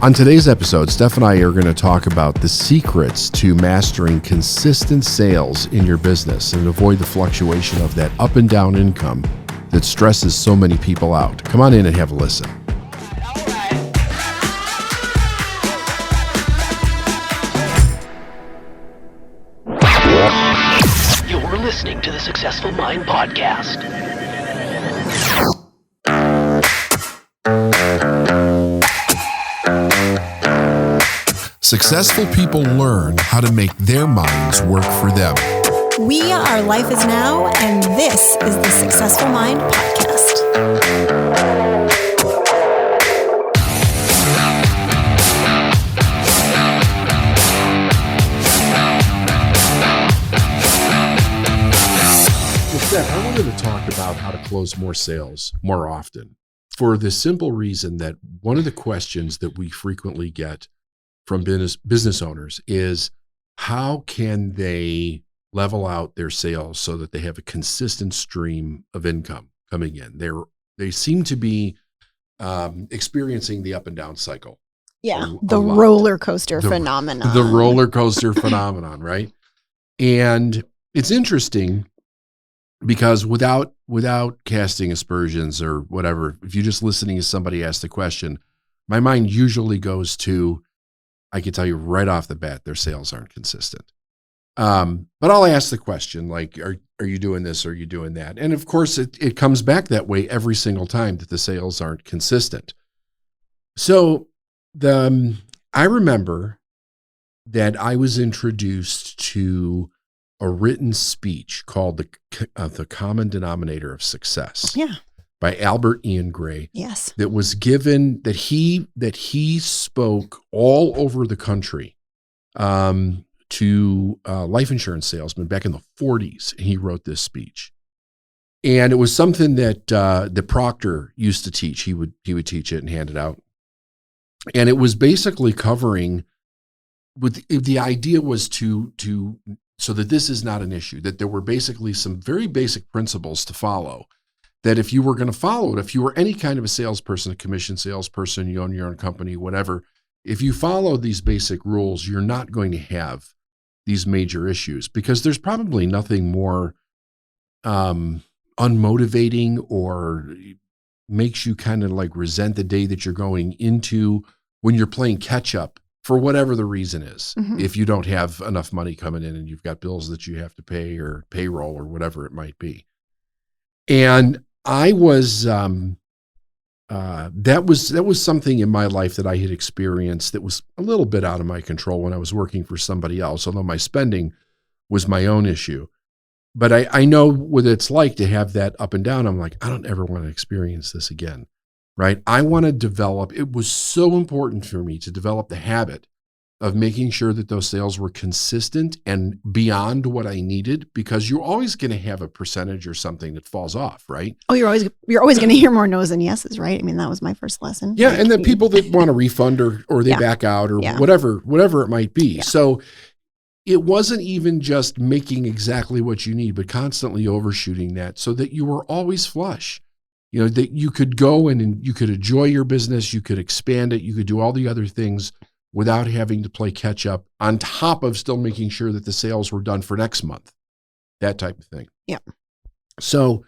On today's episode, Steph and I are going to talk about the secrets to mastering consistent sales in your business and avoid the fluctuation of that up and down income that stresses so many people out. Come on in and have a listen. You're listening to the Successful Mind Podcast. Successful people learn how to make their minds work for them. We are Life is Now, and this is the Successful Mind Podcast. Well, Steph, I wanted to talk about how to close more sales more often for the simple reason that one of the questions that we frequently get from business owners is how can they level out their sales so that they have a consistent stream of income coming in? They seem to be experiencing the up and down cycle. Yeah, the roller coaster phenomenon. The roller coaster phenomenon, right? And it's interesting because without casting aspersions or whatever, if you're just listening to somebody ask the question, my mind usually goes to, I can tell you right off the bat, their sales aren't consistent. But I'll ask the question, like, are you doing this? Or are you doing that? And of course, it comes back that way every single time that the sales aren't consistent. So I remember that I was introduced to a written speech called the Common Denominator of Success. Yeah. By Albert Ian Gray. Yes. That was given, that he spoke all over the country to life insurance salesmen back in the 40s. And he wrote this speech. And it was something that the Proctor used to teach. He would teach it and hand it out. And it was basically covering, the idea was to so that this is not an issue, that there were basically some very basic principles to follow. That if you were going to follow it, if you were any kind of a salesperson, a commission salesperson, you own your own company, whatever, if you follow these basic rules, you're not going to have these major issues because there's probably nothing more unmotivating or makes you kind of like resent the day that you're going into when you're playing catch up for whatever the reason is. Mm-hmm. If you don't have enough money coming in and you've got bills that you have to pay or payroll or whatever it might be. And I was, that was something in my life that I had experienced that was a little bit out of my control when I was working for somebody else, although my spending was my own issue. But I know what it's like to have that up and down. I'm like, I don't ever want to experience this again, right? I want to develop, it was so important for me to develop the habit of making sure that those sales were consistent and beyond what I needed, because you're always going to have a percentage or something that falls off, right? Oh, you're always going to hear more no's than yeses, right? I mean, that was my first lesson. Yeah, and then people that want a refund or they back out or whatever it might be. Yeah. So it wasn't even just making exactly what you need, but constantly overshooting that so that you were always flush. You know, that you could go and you could enjoy your business, you could expand it, you could do all the other things without having to play catch up on top of still making sure that the sales were done for next month, that type of thing. Yeah. So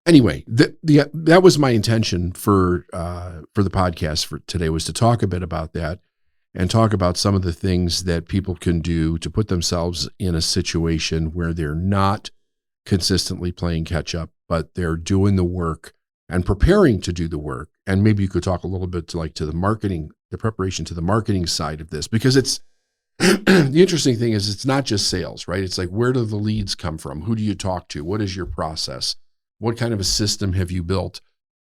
anyway, that was my intention for the podcast for today, was to talk a bit about that and talk about some of the things that people can do to put themselves in a situation where they're not consistently playing catch up, but they're doing the work and preparing to do the work. And maybe you could talk a little bit to the marketing, the preparation to the marketing side of this, because it's the interesting thing is it's not just sales, right? It's like, where do the leads come from? Who do you talk to? What is your process? What kind of a system have you built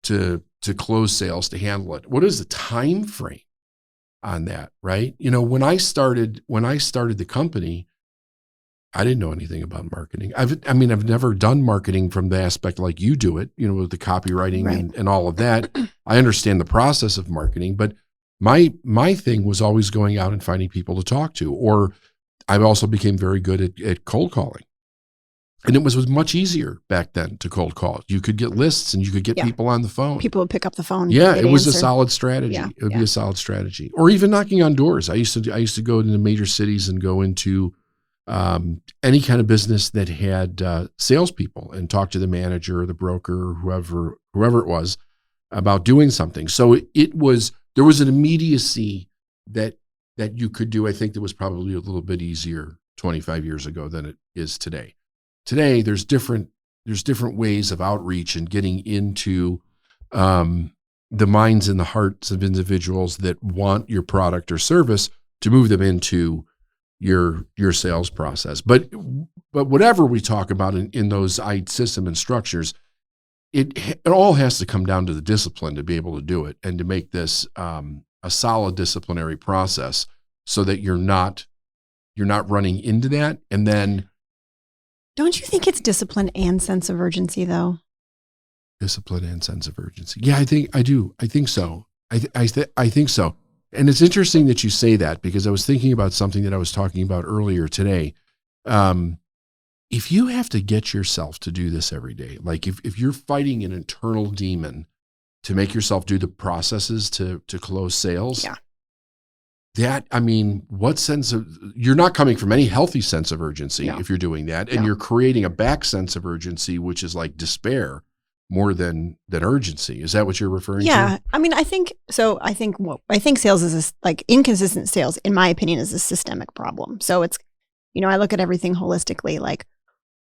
to close sales, to handle it? What is the time frame on that, right? You know, when I started the company, I didn't know anything about marketing. I've never done marketing from the aspect like you do it, you know, with the copywriting and all of that. I understand the process of marketing, but my thing was always going out and finding people to talk to, or I also became very good at cold calling. And it was much easier back then to cold call. You could get lists and you could get people on the phone. People would pick up the phone. Yeah, it was answer. a solid strategy. Yeah, it would be a solid strategy. Or even knocking on doors. I used to go into major cities and go into any kind of business that had salespeople and talk to the manager or the broker or whoever it was about doing something. So there was an immediacy that you could do. I think that was probably a little bit easier 25 years ago than it is today. Today, there's different ways of outreach and getting into the minds and the hearts of individuals that want your product or service to move them into your sales process. But whatever we talk about in those system and structures, it all has to come down to the discipline to be able to do it and to make this a solid disciplinary process so that you're not running into that. And then, don't you think it's discipline and sense of urgency, though? Discipline and sense of urgency. Yeah, I do. I think so. I think so. And it's interesting that you say that, because I was thinking about something that I was talking about earlier today. If you have to get yourself to do this every day, like if you're fighting an internal demon to make yourself do the processes to close sales, what sense of, you're not coming from any healthy sense of urgency if you're doing that. And you're creating a back sense of urgency, which is like despair more than urgency. Is that what you're referring to? Yeah. I mean, I think sales is inconsistent sales, in my opinion, is a systemic problem. So it's, I look at everything holistically, like,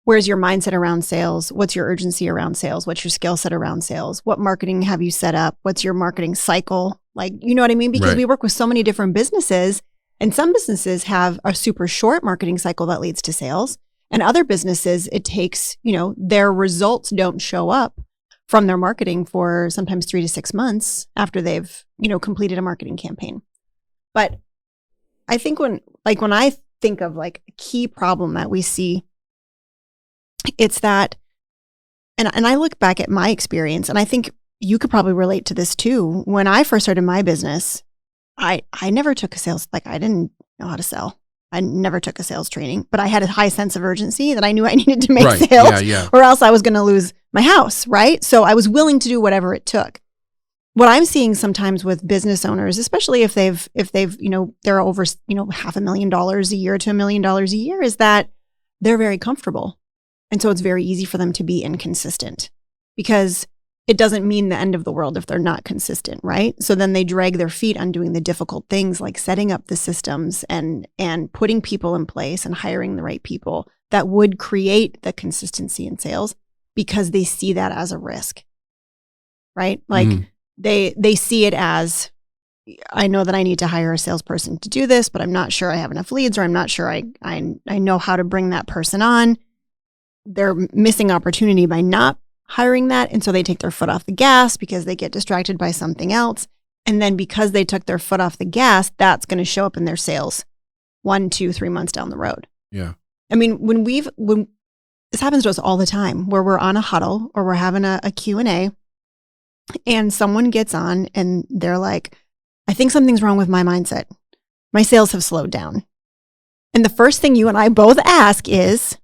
where's your mindset around sales? What's your urgency around sales? What's your skill set around sales? What marketing have you set up? What's your marketing cycle? Like, you know what I mean? Because we work with so many different businesses, and some businesses have a super short marketing cycle that leads to sales. And other businesses, it takes, their results don't show up from their marketing for sometimes 3 to 6 months after they've, completed a marketing campaign. But I think when I think of like a key problem that we see, it's that, and I look back at my experience, and I think you could probably relate to this too. When I first started my business, I never took a sales, I didn't know how to sell. I never took a sales training, but I had a high sense of urgency that I knew I needed to make sales or else I was going to lose my house, right? So I was willing to do whatever it took. What I'm seeing sometimes with business owners, especially if they've, they're over, $500,000 a year to $1 million a year, is that they're very comfortable. And so it's very easy for them to be inconsistent, because it doesn't mean the end of the world if they're not consistent, right? So then they drag their feet on doing the difficult things, like setting up the systems and putting people in place and hiring the right people that would create the consistency in sales, because they see that as a risk, right? Like they see it as, I know that I need to hire a salesperson to do this, but I'm not sure I have enough leads, or I'm not sure I know how to bring that person on. They're missing opportunity by not hiring that. And so they take their foot off the gas because they get distracted by something else. And then because they took their foot off the gas, that's going to show up in their sales 1, 2, 3 months down the road. Yeah. I mean, when this happens to us all the time, where we're on a huddle or we're having a Q&A, and someone gets on and they're like, I think something's wrong with my mindset. My sales have slowed down. And the first thing you and I both ask is,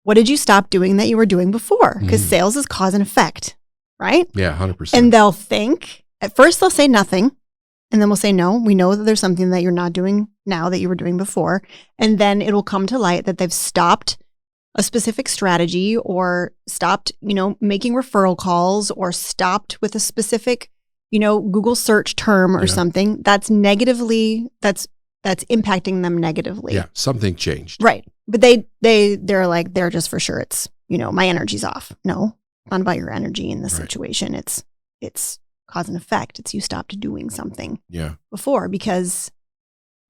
what did you stop doing that you were doing before? Because sales is cause and effect, right? Yeah, 100%. And they'll think, at first they'll say nothing. And then we'll say, no, we know that there's something that you're not doing now that you were doing before. And then it'll come to light that they've stopped a specific strategy, or stopped, making referral calls, or stopped with a specific, Google search term or something that's negatively, that's impacting them negatively. Yeah, something changed. Right. But they're like, they're just for sure, it's, my energy's off. No, it's not about your energy in this situation. It's cause and effect. It's you stopped doing something before because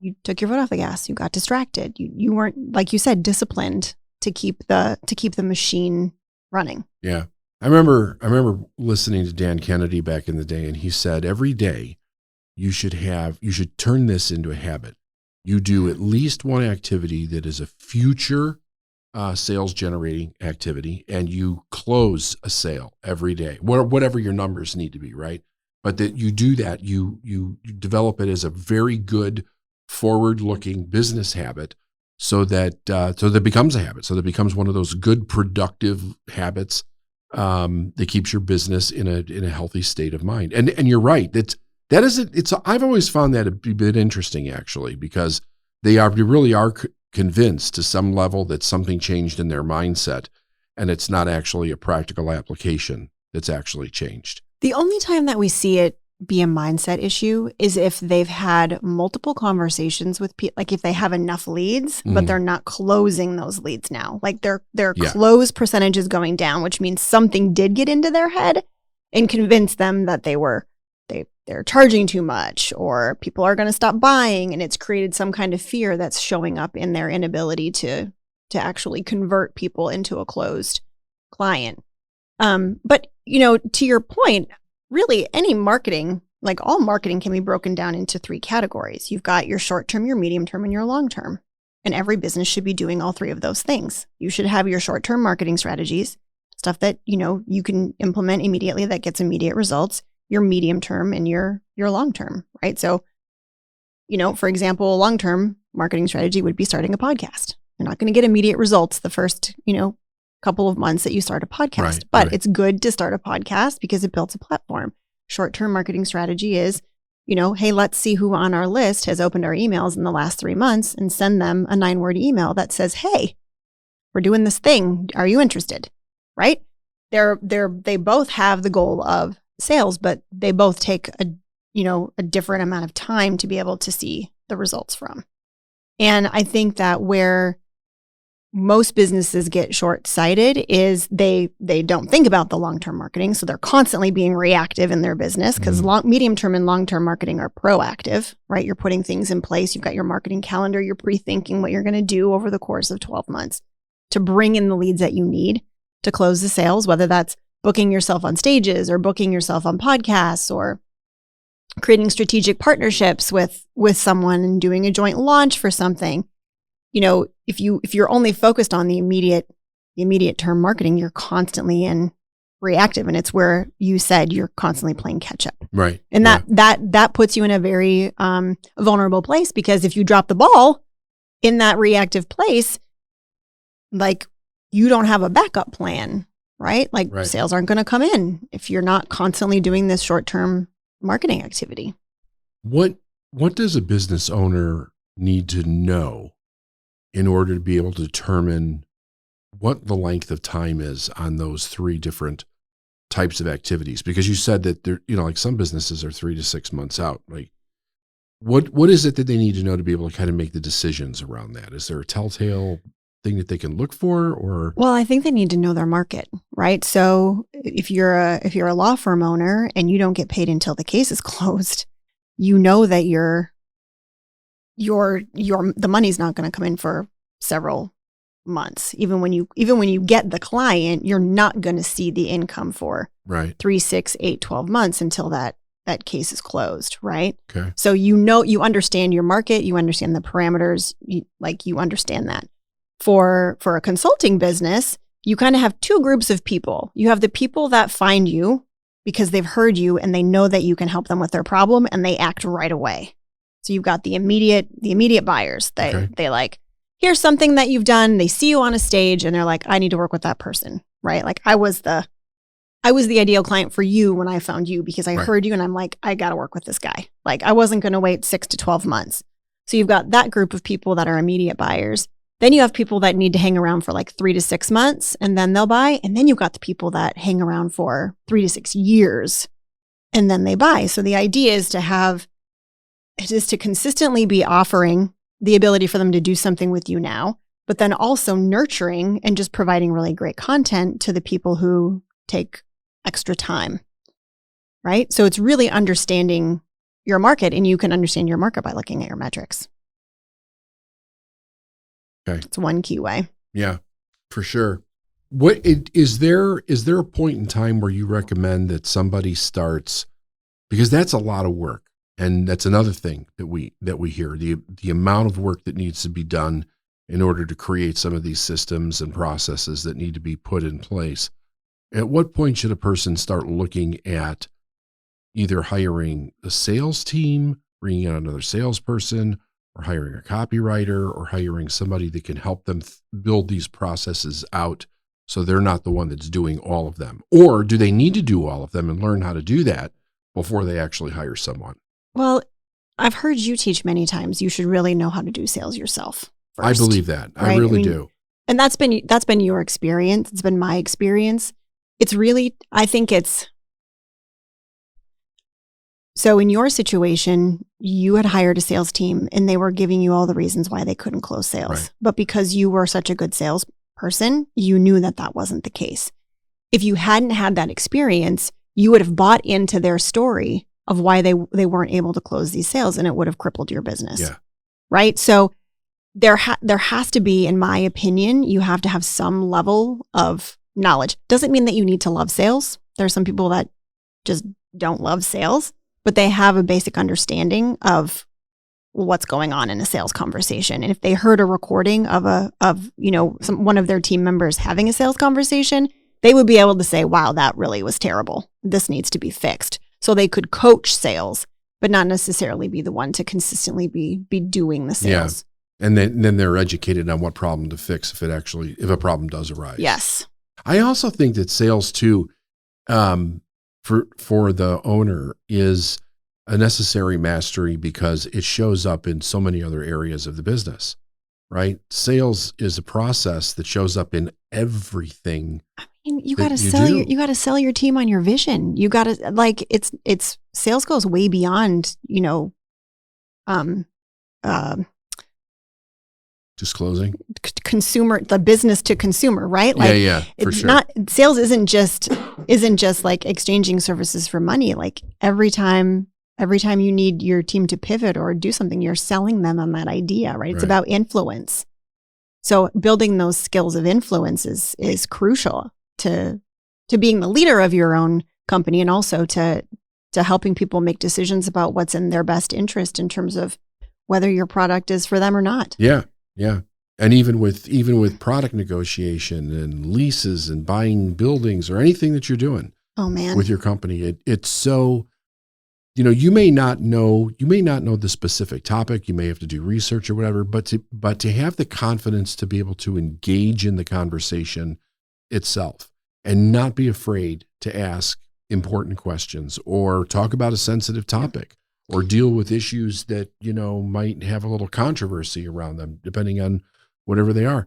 you took your foot off the gas. You got distracted. You weren't, like you said, disciplined to keep the machine running. Yeah. I remember listening to Dan Kennedy back in the day, and he said every day you should turn this into a habit. You do at least one activity that is a future sales generating activity, and you close a sale every day, whatever your numbers need to be, right? But that you do that, you develop it as a very good forward looking business habit so that becomes a habit. So that becomes one of those good, productive habits that keeps your business in a healthy state of mind. And you're right. I've always found that a bit interesting, actually, because they really are convinced to some level that something changed in their mindset, and it's not actually a practical application that's actually changed. The only time that we see it be a mindset issue is if they've had multiple conversations with people, like if they have enough leads, but they're not closing those leads now. Like their close percentage is going down, which means something did get into their head and convince them that they're charging too much, or people are going to stop buying, and it's created some kind of fear that's showing up in their inability to actually convert people into a closed client. But to your point, really any marketing, like all marketing, can be broken down into 3 categories. You've got your short term, your medium term, and your long term. And every business should be doing all 3 of those things. You should have your short term marketing strategies, stuff that, you can implement immediately that gets immediate results, your medium term and your long term, right? So, for example, a long term marketing strategy would be starting a podcast. You're not going to get immediate results the first, couple of months that you start a podcast, but it's good to start a podcast because it builds a platform. Short-term marketing strategy is, hey, let's see who on our list has opened our emails in the last 3 months and send them a 9-word email that says, hey, we're doing this thing. Are you interested? Right? They both have the goal of sales, but they both take a different amount of time to be able to see the results from. And I think that where most businesses get short-sighted is they don't think about the long-term marketing. So they're constantly being reactive in their business because medium-term and long-term marketing are proactive, right? You're putting things in place. You've got your marketing calendar. You're pre-thinking what you're going to do over the course of 12 months to bring in the leads that you need to close the sales, whether that's booking yourself on stages or booking yourself on podcasts or creating strategic partnerships with someone and doing a joint launch for something. If you're only focused on the immediate term marketing, you're constantly in reactive, and it's where you said you're constantly playing catch up. Right. And that puts you in a very vulnerable place, because if you drop the ball in that reactive place, like you don't have a backup plan, right? Like sales aren't going to come in if you're not constantly doing this short-term marketing activity. What does a business owner need to know in order to be able to determine what the length of time is on those 3 different types of activities? Because you said that they're, like some businesses are 3 to 6 months out. Like what is it that they need to know to be able to kind of make the decisions around that? Is there a telltale thing that they can look for, or? Well, I think they need to know their market, right? So if you're a law firm owner and you don't get paid until the case is closed, that the money's not going to come in for several months. Even when you get the client, you're not going to see the income for 3, 6, 8, 12 months until that case is closed, right? Okay. So you understand your market, you understand the parameters, you understand that. For a consulting business, you kind of have 2 groups of people. You have the people that find you because they've heard you and they know that you can help them with their problem, and they act right away. So you've got the immediate buyers. They like, here's something that you've done. They see you on a stage and they're like, I need to work with that person, right? Like I was the ideal client for you when I found you because I heard you and I'm like, I got to work with this guy. Like I wasn't going to wait 6 to 12 months. So you've got that group of people that are immediate buyers. Then you have people that need to hang around for like 3 to 6 months and then they'll buy. And then you've got the people that hang around for 3 to 6 years and then they buy. So the idea is to consistently be offering the ability for them to do something with you now, but then also nurturing and just providing really great content to the people who take extra time, right? So it's really understanding your market, and you can understand your market by looking at your metrics. Okay. It's one key way. Yeah, for sure. Is there a point in time where you recommend that somebody starts, because that's a lot of work. And that's another thing that we hear, the amount of work that needs to be done in order to create some of these systems and processes that need to be put in place. At what point should a person start looking at either hiring a sales team, bringing on another salesperson, or hiring a copywriter or hiring somebody that can help them build these processes out so they're not the one that's doing all of them? Or do they need to do all of them and learn how to do that before they actually hire someone? Well, I've heard you teach many times you should really know how to do sales yourself first. I believe that. Right? I really do. And that's been your experience. It's been my experience. It's really, I think it's, so in your situation, you had hired a sales team and they were giving you all the reasons why they couldn't close sales. Right. But because you were such a good salesperson, you knew that that wasn't the case. If you hadn't had that experience, you would have bought into their story of why they weren't able to close these sales, and it would have crippled your business. Yeah. Right? So there has to be, in my opinion, you have to have some level of knowledge. Doesn't mean that you need to love sales. There are some people that just don't love sales, but they have a basic understanding of what's going on in a sales conversation. And if they heard a recording of one of their team members having a sales conversation, they would be able to say, wow, that really was terrible. This needs to be fixed. So they could coach sales, but not necessarily be the one to consistently be doing the sales. Yeah. And then they're educated on what problem to fix if a problem does arise. Yes. I also think that sales too, for the owner, is a necessary mastery because it shows up in so many other areas of the business, right? Sales is a process that shows up in everything. You got to sell you got to sell your team on your vision. You got to it's sales goes way beyond, disclosing consumer, the business to consumer, right? Yeah, for sure. Not sales isn't just like exchanging services for money. Like every time you need your team to pivot or do something, you're selling them on that idea, right? It's about influence. So building those skills of influence is crucial to being the leader of your own company, and also to helping people make decisions about what's in their best interest in terms of whether your product is for them or not. Yeah. Yeah. And even with product negotiation and leases and buying buildings or anything that you're doing with your company, it's so, you may not know the specific topic. You may have to do research or whatever, but to have the confidence to be able to engage in the conversation itself and not be afraid to ask important questions or talk about a sensitive topic or deal with issues that, might have a little controversy around them, depending on whatever they are.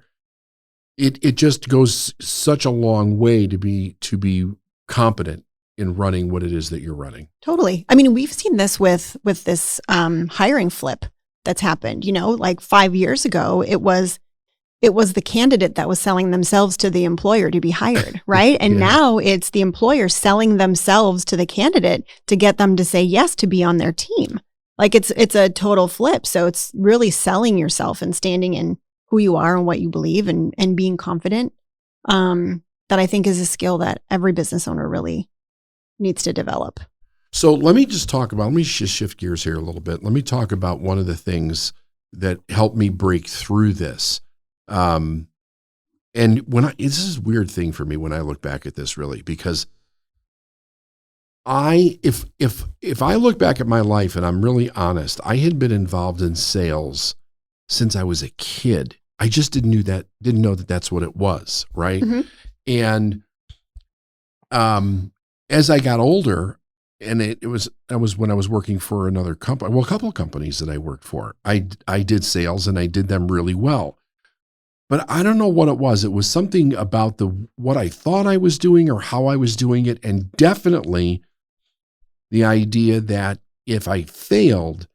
It just goes such a long way to be competent in running what it is that you're running. Totally. I mean, we've seen this with this hiring flip that's happened. Like 5 years ago, it was the candidate that was selling themselves to the employer to be hired, right? And now it's the employer selling themselves to the candidate to get them to say yes to be on their team. Like it's a total flip. So it's really selling yourself and standing in who you are and what you believe and being confident. That I think is a skill that every business owner really needs to develop. So let me just shift gears here a little bit. Let me talk about one of the things that helped me break through this. And this is a weird thing for me when I look back at this, really, because if I look back at my life and I'm really honest, I had been involved in sales since I was a kid. I just didn't know that that's what it was. Right. Mm-hmm. And, as I got older, and that was when I was working for another company, well, a couple of companies that I worked for, I did sales and I did them really well. But I don't know what it was. It was something about what I thought I was doing or how I was doing it. And definitely the idea that if I failed,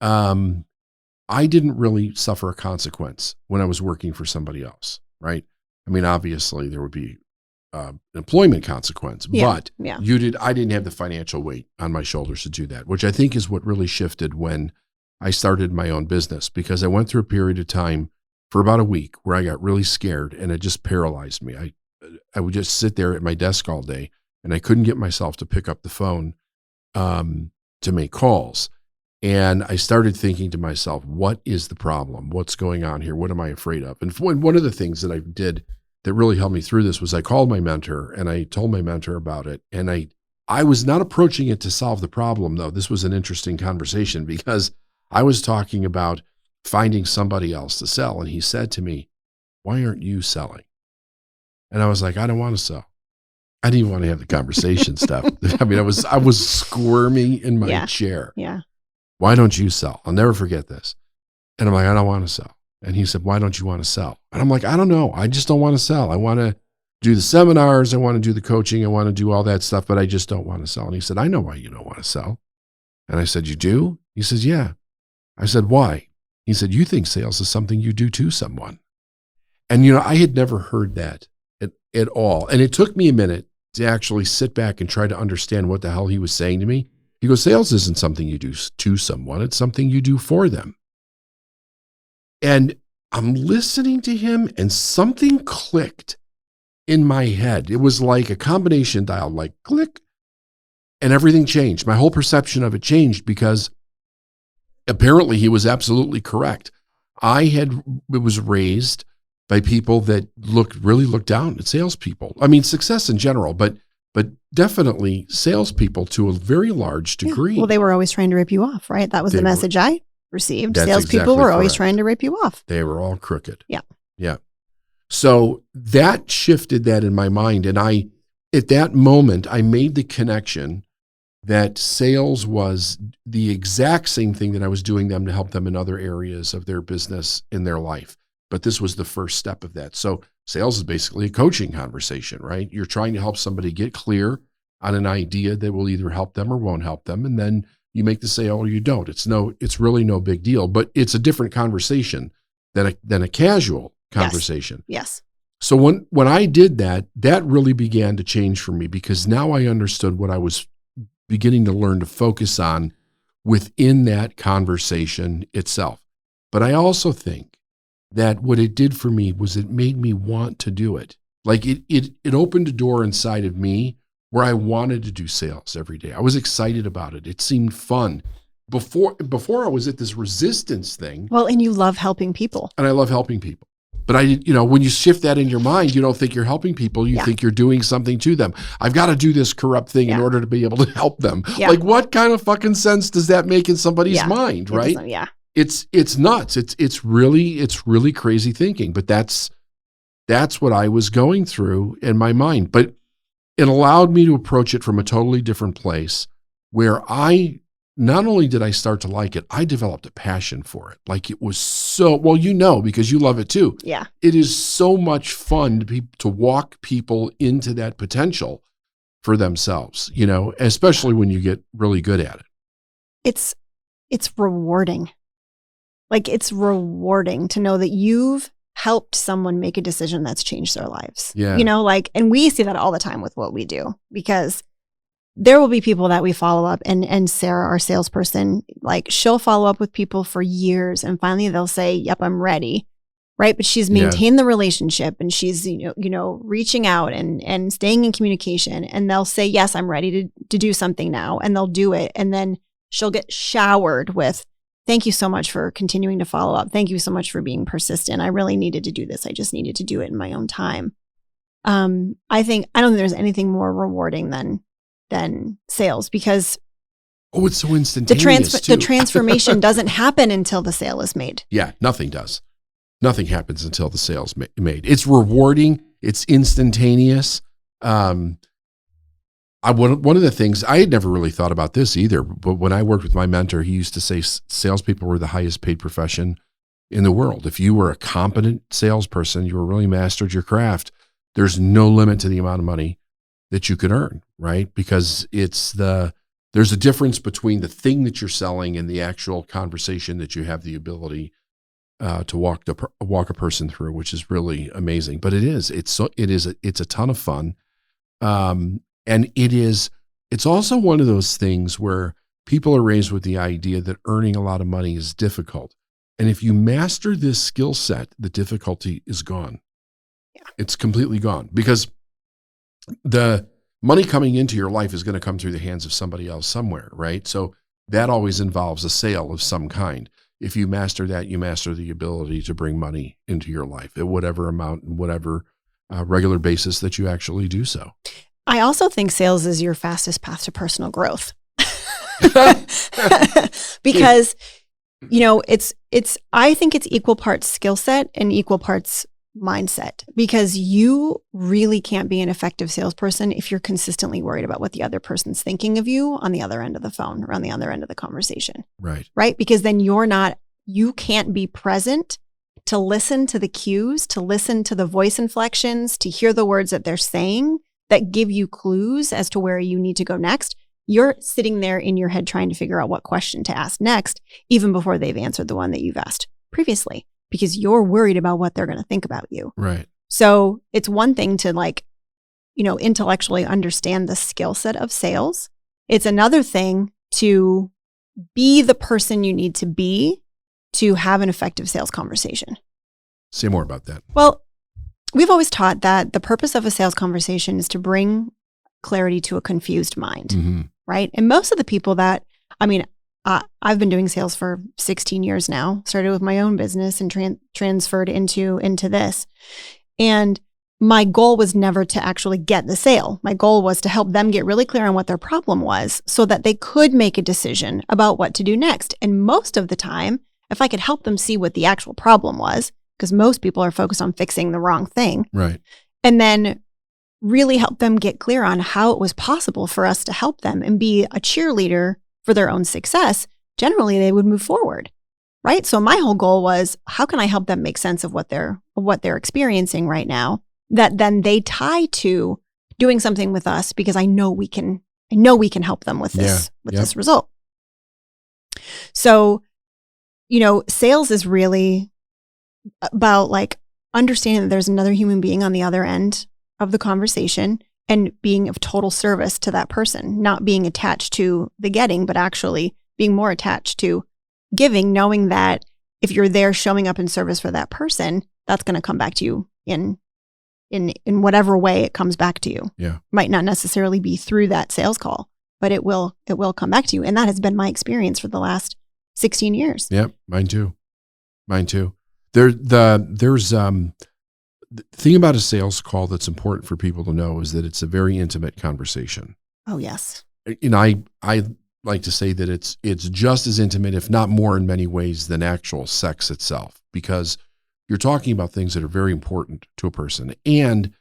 I didn't really suffer a consequence when I was working for somebody else, right? I mean, obviously there would be employment consequence, but I didn't have the financial weight on my shoulders to do that, which I think is what really shifted when I started my own business, because I went through a period of time for about a week where I got really scared and it just paralyzed me. I would just sit there at my desk all day and I couldn't get myself to pick up the phone to make calls. And I started thinking to myself, what is the problem? What's going on here? What am I afraid of? And one of the things that I did that really helped me through this was I called my mentor and I told my mentor about it. And I was not approaching it to solve the problem, though. This was an interesting conversation because I was talking about finding somebody else to sell. And he said to me, why aren't you selling? And I was like, I don't want to sell. I didn't even want to have the conversation stuff. I mean, I was squirming in my chair. Yeah. Why don't you sell? I'll never forget this. And I'm like, I don't want to sell. And he said, why don't you want to sell? And I'm like, I don't know. I just don't want to sell. I want to do the seminars. I want to do the coaching. I want to do all that stuff, but I just don't want to sell. And he said, I know why you don't want to sell. And I said, you do? He says, yeah. I said, why? He said, you think sales is something you do to someone. And, I had never heard that at all. And it took me a minute to actually sit back and try to understand what the hell he was saying to me. He goes, sales isn't something you do to someone. It's something you do for them. And I'm listening to him and something clicked in my head. It was like a combination dial, like click, and everything changed. My whole perception of it changed because apparently he was absolutely correct. It was raised by people that really looked down at salespeople. I mean, success in general, but definitely salespeople to a very large degree. Yeah. Well, they were always trying to rip you off, right? That was the message I received. That's Salespeople exactly were always correct. trying to rip you off. They were all crooked. Yeah. Yeah. So that shifted that in my mind. And at that moment, I made the connection that sales was the exact same thing that I was doing them to help them in other areas of their business in their life. But this was the first step of that. So sales is basically a coaching conversation, right? You're trying to help somebody get clear on an idea that will either help them or won't help them. And then you make the sale or you don't. It's really no big deal, but it's a different conversation than a casual conversation. Yes. So when I did that, that really began to change for me because now I understood what I was beginning to learn to focus on within that conversation itself. But I also think that what it did for me was it made me want to do it. Like it opened a door inside of me where I wanted to do sales every day. I was excited about it. It seemed fun. Before I was at this resistance thing. Well, and you love helping people. And I love helping people. But when you shift that in your mind, you don't think you're helping people. You think you're doing something to them. I've got to do this corrupt thing in order to be able to help them. Yeah. Like what kind of fucking sense does that make in somebody's mind, right? Yeah. It's nuts. It's really crazy thinking, but that's what I was going through in my mind. But it allowed me to approach it from a totally different place where not only did I start to like it, I developed a passion for it. Like it was because you love it too. Yeah. It is so much fun to walk people into that potential for themselves, especially when you get really good at it. It's rewarding. Like it's rewarding to know that you've helped someone make a decision that's changed their lives. Yeah. And we see that all the time with what we do because there will be people that we follow up and Sarah, our salesperson, like she'll follow up with people for years and finally they'll say, yep, I'm ready. Right. But she's maintained the relationship and she's, reaching out and staying in communication and they'll say, yes, I'm ready to do something now. And they'll do it. And then she'll get showered with, thank you so much for continuing to follow up. Thank you so much for being persistent. I really needed to do this. I just needed to do it in my own time. I don't think there's anything more rewarding than sales because it's so instantaneous the transformation doesn't happen until the sale is made. Yeah, nothing does. Nothing happens until the sale's made. It's rewarding. It's instantaneous. One of the things I had never really thought about this either, but when I worked with my mentor, he used to say salespeople were the highest paid profession in the world. If you were a competent salesperson, you were really mastered your craft. There's no limit to the amount of money that you could earn, right? Because there's a difference between the thing that you're selling and the actual conversation that you have the ability to walk a person through, which is really amazing. But it's a ton of fun. And it's also one of those things where people are raised with the idea that earning a lot of money is difficult. And if you master this skill set, the difficulty is gone. Yeah. It's completely gone because the money coming into your life is going to come through the hands of somebody else somewhere, right? So that always involves a sale of some kind. If you master that, you master the ability to bring money into your life at whatever amount and whatever regular basis that you actually do so. I also think sales is your fastest path to personal growth. Because I think it's equal parts skill set and equal parts mindset, because you really can't be an effective salesperson if you're consistently worried about what the other person's thinking of you on the other end of the phone or on the other end of the conversation. Right? Because then you can't be present to listen to the cues, to listen to the voice inflections, to hear the words that they're saying that give you clues as to where you need to go next. You're sitting there in your head trying to figure out what question to ask next, even before they've answered the one that you've asked previously, because you're worried about what they're going to think about you. Right. So it's one thing to intellectually understand the skill set of sales. It's another thing to be the person you need to be to have an effective sales conversation. Say more about that. Well, we've always taught that the purpose of a sales conversation is to bring clarity to a confused mind, Mm-hmm. right? And most of the people that, I've been doing sales for 16 years now, started with my own business and transferred into this. And my goal was never to actually get the sale. My goal was to help them get really clear on what their problem was so that they could make a decision about what to do next. And most of the time, if I could help them see what the actual problem was, because most people are focused on fixing the wrong thing. Right. And then really help them get clear on how it was possible for us to help them and be a cheerleader for their own success, generally they would move forward, right? So my whole goal was, how can I help them make sense of what they're experiencing right now, that then they tie to doing something with us, because I know we can help them with this, this result. So, sales is really about understanding that there's another human being on the other end of the conversation and being of total service to that person, not being attached to the getting, but actually being more attached to giving, knowing that if you're there showing up in service for that person, that's going to come back to you in whatever way it comes back to you. Yeah. Might not necessarily be through that sales call, but it will come back to you. And that has been my experience for the last 16 years. Yep. Mine too. The thing about a sales call that's important for people to know is that it's a very intimate conversation. Oh, yes. I like to say that it's just as intimate, if not more in many ways, than actual sex itself, because you're talking about things that are very important to a person. And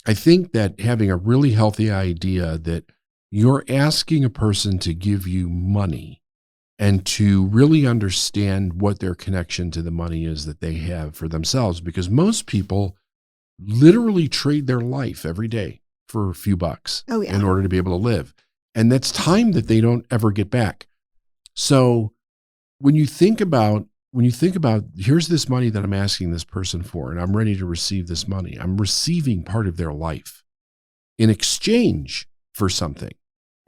I think that having a really healthy idea that you're asking a person to give you money and to really understand what their connection to the money is that they have for themselves, because most people literally trade their life every day for a few bucks in order to be able to live. And that's time that they don't ever get back. So when you think about, here's this money that I'm asking this person for, and I'm ready to receive this money, I'm receiving part of their life in exchange for something.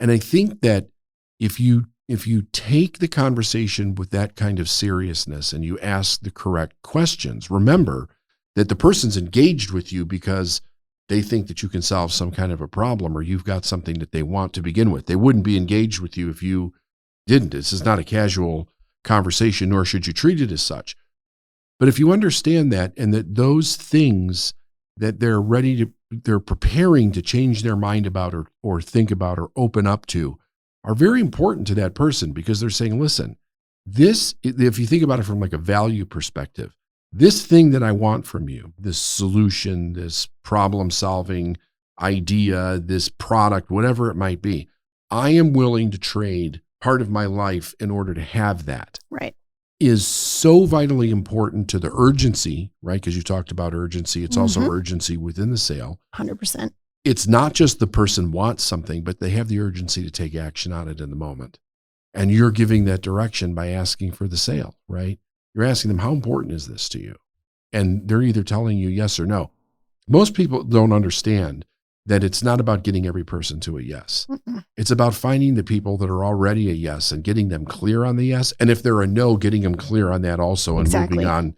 And I think that if you take the conversation with that kind of seriousness and you ask the correct questions, remember that the person's engaged with you because they think that you can solve some kind of a problem or you've got something that they want to begin with. They wouldn't be engaged with you if you didn't. This is not a casual conversation, nor should you treat it as such. But if you understand that, and that those things that they're preparing to change their mind about or think about or open up to are very important to that person, because they're saying, listen, this, if you think about it from a value perspective, this thing that I want from you, this solution, this problem-solving idea, this product, whatever it might be, I am willing to trade part of my life in order to have that. Right. Is so vitally important to the urgency, right? Because you talked about urgency. It's also urgency within the sale. 100%. It's not just the person wants something, but they have the urgency to take action on it in the moment. And you're giving that direction by asking for the sale, right? You're asking them, how important is this to you? And they're either telling you yes or no. Most people don't understand that it's not about getting every person to a yes. It's about finding the people that are already a yes and getting them clear on the yes. And if they're a no, getting them clear on that also and moving on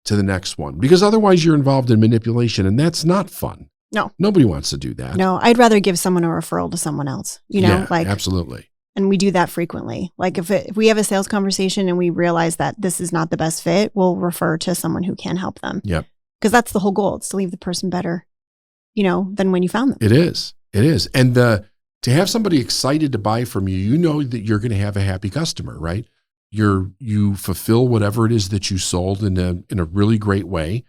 to the next one. Because otherwise you're involved in manipulation, and that's not fun. No. Nobody wants to do that. No, I'd rather give someone a referral to someone else, Yeah, absolutely. And we do that frequently. If we have a sales conversation and we realize that this is not the best fit, we'll refer to someone who can help them. Yep. Because that's the whole goal. It's to leave the person better, than when you found them. It is. And to have somebody excited to buy from you, you know that you're going to have a happy customer, right? you fulfill whatever it is that you sold in a really great way.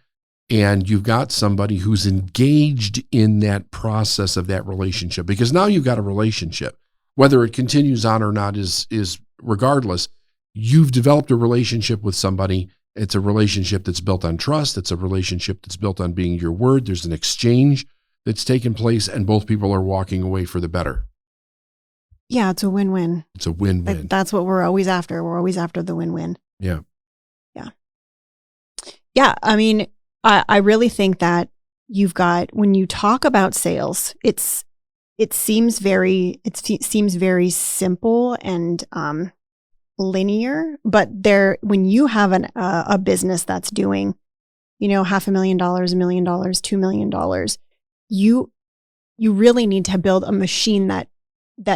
And you've got somebody who's engaged in that process of that relationship, because now you've got a relationship. Whether it continues on or not is regardless. You've developed a relationship with somebody. It's a relationship that's built on trust. It's a relationship that's built on being your word. There's an exchange that's taken place, and both people are walking away for the better. Yeah, it's a win-win. It's a win-win. That's what we're always after. We're always after the win-win. Yeah. Yeah. I mean, I really think that you've got, when you talk about sales, it seems very simple and linear, but when you have a business that's doing, $500,000, $1 million, $2 million, you really need to build a machine that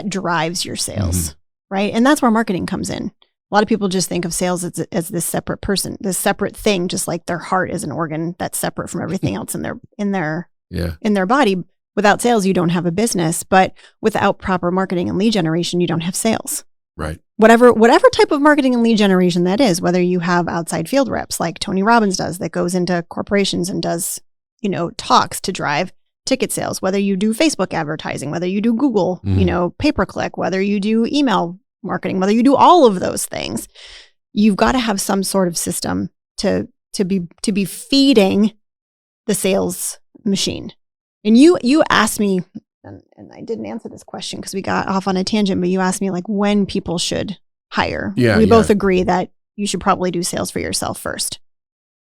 drives your sales, right? And that's where marketing comes in. A lot of people just think of sales as this separate person, this separate thing, just like their heart is an organ that's separate from everything else in their body. Without sales, you don't have a business, but without proper marketing and lead generation, you don't have sales. Right. Whatever type of marketing and lead generation that is, whether you have outside field reps like Tony Robbins does, that goes into corporations and does, talks to drive ticket sales, whether you do Facebook advertising, whether you do Google, pay-per-click, whether you do email marketing, whether you do all of those things, you've got to have some sort of system to be feeding the sales machine. And you asked me, and I didn't answer this question because we got off on a tangent, but you asked me like when people should hire. Yeah, we both agree that you should probably do sales for yourself first,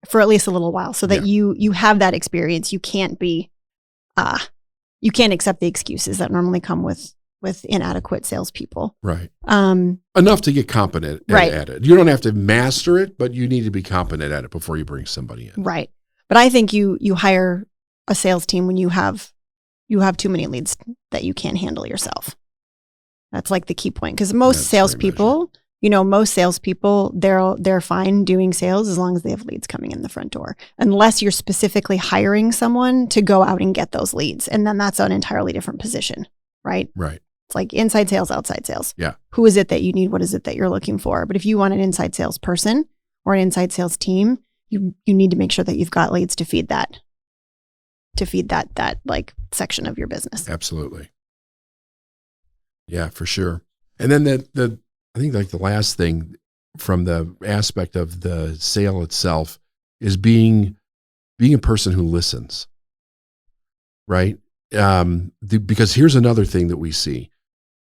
for at least a little while, so that you have that experience. You can't accept the excuses that normally come with inadequate salespeople. Right. Enough to get competent at it. You don't have to master it, but you need to be competent at it before you bring somebody in. Right. But I think you hire a sales team when you have too many leads that you can't handle yourself. That's like the key point. Because most salespeople, they're fine doing sales as long as they have leads coming in the front door, unless you're specifically hiring someone to go out and get those leads. And then that's an entirely different position, right? Right. It's like inside sales, outside sales. Yeah. Who is it that you need? What is it that you're looking for? But if you want an inside sales person or an inside sales team, you need to make sure that you've got leads to feed that like section of your business. Absolutely. Yeah, for sure. And then I think like the last thing from the aspect of the sale itself is being a person who listens, right? Because here's another thing that we see.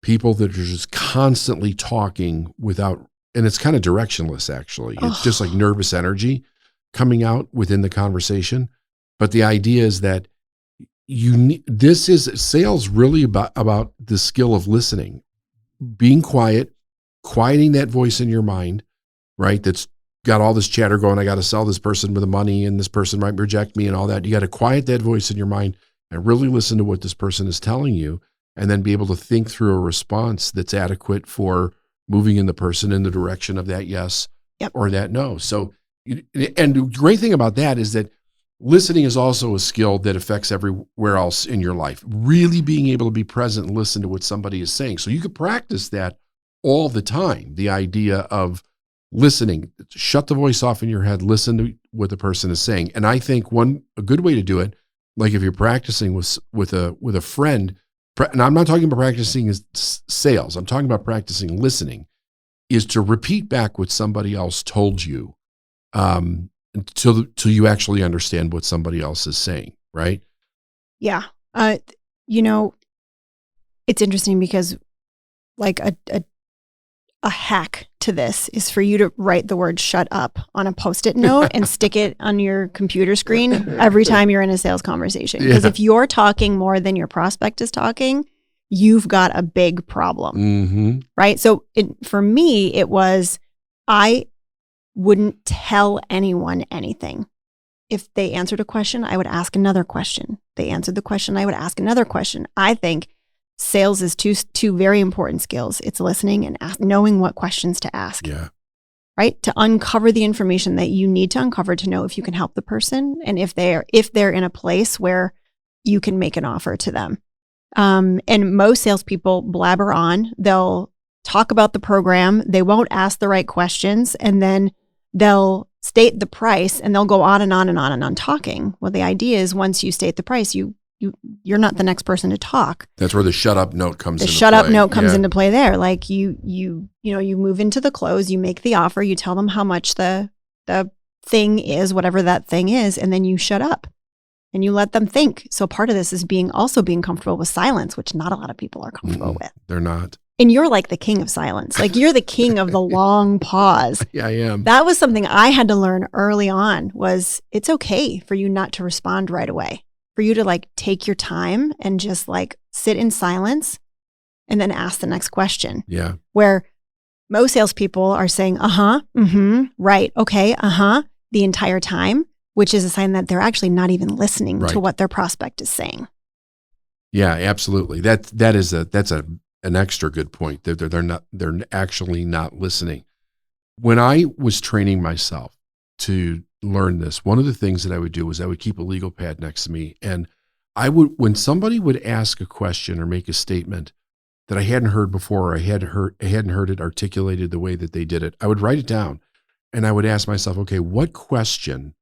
People that are just constantly talking and it's kind of directionless, actually. It's just like nervous energy coming out within the conversation. But the idea is that this is sales really about the skill of listening, being quiet, quieting that voice in your mind, right? That's got all this chatter going. I got to sell this person with the money and this person might reject me and all that. You got to quiet that voice in your mind and really listen to what this person is telling you, and then be able to think through a response that's adequate for moving in the person in the direction of that yes or that no. So, and the great thing about that is that listening is also a skill that affects everywhere else in your life. Really being able to be present and listen to what somebody is saying. So you could practice that all the time. The idea of listening, shut the voice off in your head, listen to what the person is saying. And I think a good way to do it, like if you're practicing with a friend, and I'm not talking about practicing as sales, I'm talking about practicing listening, is to repeat back what somebody else told you until you actually understand what somebody else is saying, right? Yeah. It's interesting because like a hack to this is for you to write the word shut up on a Post-it note and stick it on your computer screen every time you're in a sales conversation. Because if you're talking more than your prospect is talking, you've got a big problem, right? So for me, it was, I wouldn't tell anyone anything. If they answered a question, I would ask another question. They answered the question, I would ask another question. I think sales is two very important skills. It's listening and knowing what questions to ask. Yeah. Right? To uncover the information that you need to uncover to know if you can help the person and if they're in a place where you can make an offer to them. And most salespeople blabber on. They'll talk about the program. They won't ask the right questions, and then they'll state the price and they'll go on and on and on and on talking. Well, the idea is once you state the price, you're not the next person to talk. That's where the shut up note comes into play. The shut up note comes into play there. Like you move into the close, you make the offer, you tell them how much the thing is, whatever that thing is, and then you shut up and you let them think. So part of this is being comfortable with silence, which not a lot of people are comfortable with. They're not. And you're like the king of silence. Like you're the king of the long pause. Yeah, I am. That was something I had to learn early on, was it's okay for you not to respond right away, for you to like take your time and just like sit in silence and then ask the next question. Yeah. Where most salespeople are saying, right, okay, the entire time, which is a sign that they're actually not even listening to what their prospect is saying. Yeah, absolutely. That's an extra good point. They're actually not listening. When I was training myself to learn this, one of the things that I would do was I would keep a legal pad next to me, and when somebody would ask a question or make a statement that I hadn't heard before, or I hadn't heard it articulated the way that they did it, I would write it down, and I would ask myself, okay, what question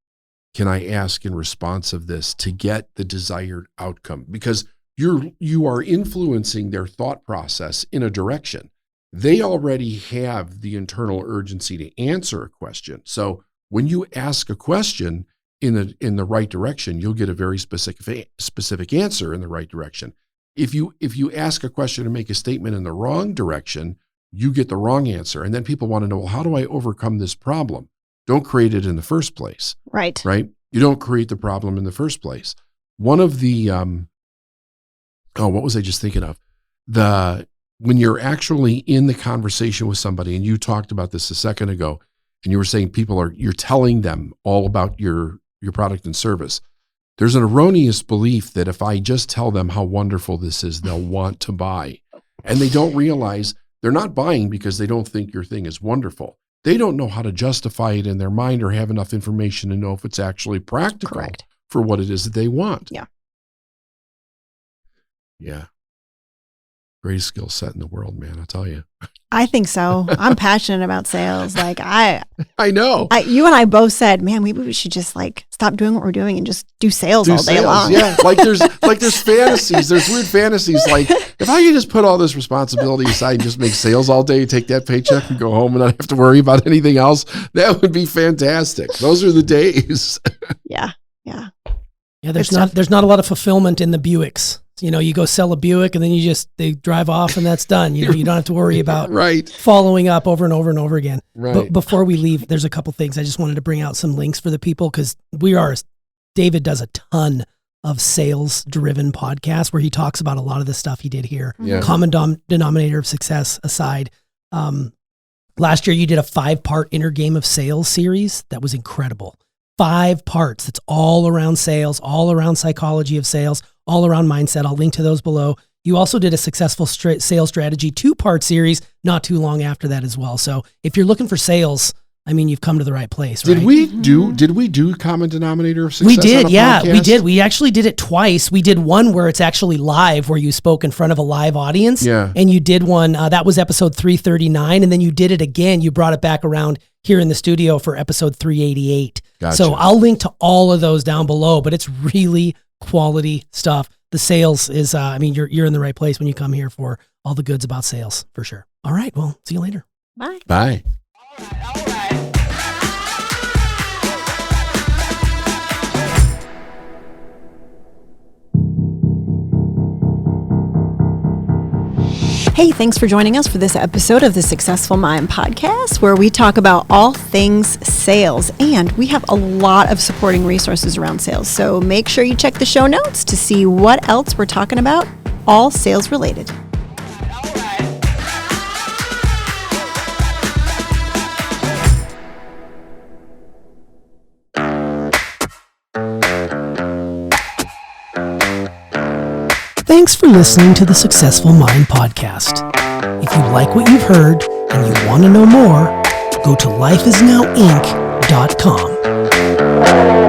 can I ask in response of this to get the desired outcome? Because you are influencing their thought process in a direction. They already have the internal urgency to answer a question. So when you ask a question in the right direction, you'll get a very specific answer in the right direction. If you ask a question and make a statement in the wrong direction, you get the wrong answer. And then people want to know, well, how do I overcome this problem? Don't create it in the first place. Right. Right? You don't create the problem in the first place. One of the what was I just thinking of? When you're actually in the conversation with somebody, and you talked about this a second ago, and you were saying you're telling them all about your product and service. There's an erroneous belief that if I just tell them how wonderful this is, they'll want to buy. And they don't realize they're not buying because they don't think your thing is wonderful. They don't know how to justify it in their mind or have enough information to know if it's actually practical for what it is that they want. Yeah. Yeah. Greatest skill set in the world, man, I'll tell you. I think so. I'm passionate about sales. Like I know. You and I both said, man, maybe we should just like stop doing what we're doing and just do sales all day long. Yeah. There's fantasies. There's weird fantasies. Like if I could just put all this responsibility aside and just make sales all day, take that paycheck and go home and not have to worry about anything else, that would be fantastic. Those are the days. Yeah. There's not a lot of fulfillment in the Buicks. You go sell a Buick and then they drive off and that's done. You don't have to worry about following up over and over and over again. Right. But before we leave, there's a couple things. I just wanted to bring out some links for the people because David does a ton of sales driven podcasts where he talks about a lot of the stuff he did here. Yeah. Common denominator of success aside. Last year you did a 5-part Inner Game of Sales series. That was incredible. 5 parts. It's all around sales, all around psychology of sales, all around mindset. I'll link to those below. You also did a successful sales strategy 2-part series not too long after that as well. So if you're looking for sales, you've come to the right place, right? Did we do common denominator of success? We did, we did. We actually did it twice. We did one where it's actually live, where you spoke in front of a live audience. Yeah. And you did one, that was episode 339. And then you did it again. You brought it back around here in the studio for episode 388. Gotcha. So I'll link to all of those down below, but it's really quality stuff. The sales is, you're in the right place when you come here for all the goods about sales, for sure. All right. Well, see you later. Bye. Bye. All right. Hey, thanks for joining us for this episode of the Successful Mind podcast, where we talk about all things sales. And we have a lot of supporting resources around sales. So make sure you check the show notes to see what else we're talking about, all sales related. Thanks for listening to the Successful Mind podcast. If you like what you've heard and you want to know more, go to lifeisnowinc.com.